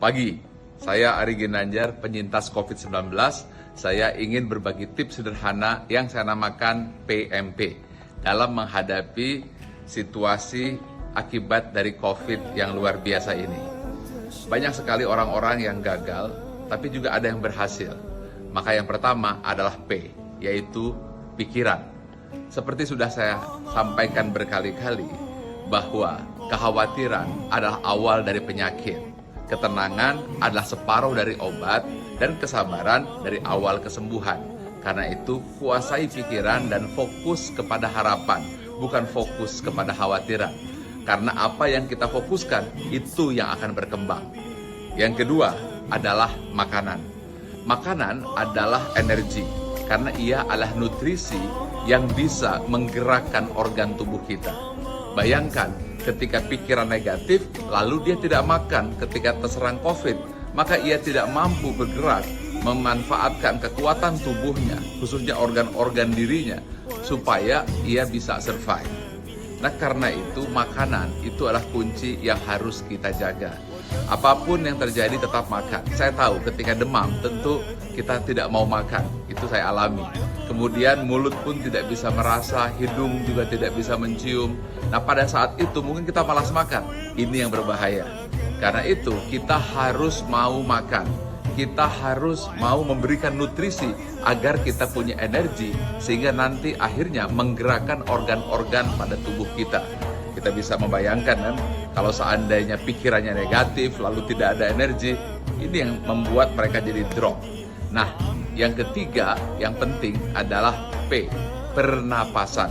Pagi, saya Ari Ginanjar, penyintas COVID-19. Saya ingin berbagi tips sederhana yang saya namakan PMP dalam menghadapi situasi akibat dari COVID yang luar biasa ini. Banyak sekali orang-orang yang gagal, tapi juga ada yang berhasil. Maka yang pertama adalah P, yaitu pikiran. Seperti sudah saya sampaikan berkali-kali, bahwa kekhawatiran adalah awal dari penyakit. Ketenangan adalah separuh dari obat, dan kesabaran dari awal kesembuhan. Karena itu, kuasai pikiran dan fokus kepada harapan, bukan fokus kepada khawatiran. Karena apa yang kita fokuskan, itu yang akan berkembang. Yang kedua adalah makanan. Makanan adalah energi, karena ia adalah nutrisi yang bisa menggerakkan organ tubuh kita. Bayangkan, ketika pikiran negatif, lalu dia tidak makan ketika terserang COVID, maka ia tidak mampu bergerak, memanfaatkan kekuatan tubuhnya, khususnya organ-organ dirinya, supaya ia bisa survive. Nah, karena itu makanan itu adalah kunci yang harus kita jaga. Apapun yang terjadi tetap makan. Saya tahu ketika demam tentu kita tidak mau makan, itu saya alami. Kemudian mulut pun tidak bisa merasa, hidung juga tidak bisa mencium. Nah, pada saat itu mungkin kita malas makan. Ini yang berbahaya. Karena itu kita harus mau makan. Kita harus mau memberikan nutrisi agar kita punya energi, sehingga nanti akhirnya menggerakkan organ-organ pada tubuh kita. Kita bisa membayangkan kan, kalau seandainya pikirannya negatif lalu tidak ada energi, ini yang membuat mereka jadi drop. Nah, yang ketiga yang penting adalah P, pernapasan.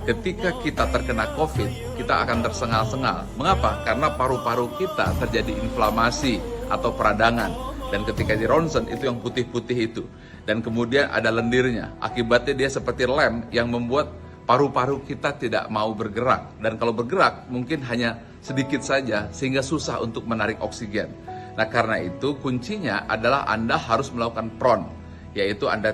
Ketika kita terkena COVID, kita akan tersengal-sengal. Mengapa? Karena paru-paru kita terjadi inflamasi atau peradangan. Dan ketika di ronsen, itu yang putih-putih itu. Dan kemudian ada lendirnya. Akibatnya dia seperti lem yang membuat paru-paru kita tidak mau bergerak. Dan kalau bergerak, mungkin hanya sedikit saja, sehingga susah untuk menarik oksigen. Nah, karena itu kuncinya adalah Anda harus melakukan PRON, yaitu Anda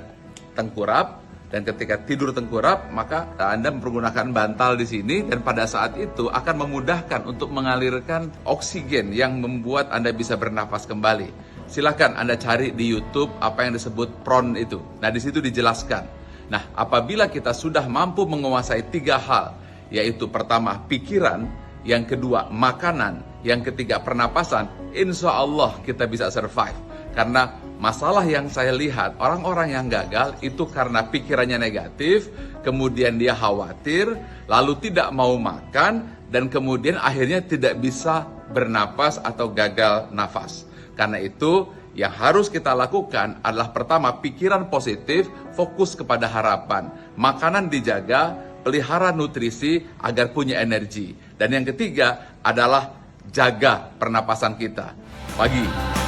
tengkurap, dan ketika tidur tengkurap, maka Anda mempergunakan bantal di sini, dan pada saat itu akan memudahkan untuk mengalirkan oksigen yang membuat Anda bisa bernafas kembali. Silakan Anda cari di YouTube apa yang disebut PRON itu. Nah, di situ dijelaskan. Nah, apabila kita sudah mampu menguasai 3 hal, yaitu pertama pikiran, yang kedua makanan, yang ketiga pernapasan, insya Allah kita bisa survive. Karena masalah yang saya lihat, orang-orang yang gagal itu karena pikirannya negatif, kemudian dia khawatir, lalu tidak mau makan, dan kemudian akhirnya tidak bisa bernapas atau gagal nafas. Karena itu, yang harus kita lakukan adalah pertama, pikiran positif, fokus kepada harapan. Makanan dijaga, pelihara nutrisi agar punya energi. Dan yang ketiga adalah jaga pernapasan kita. Pagi.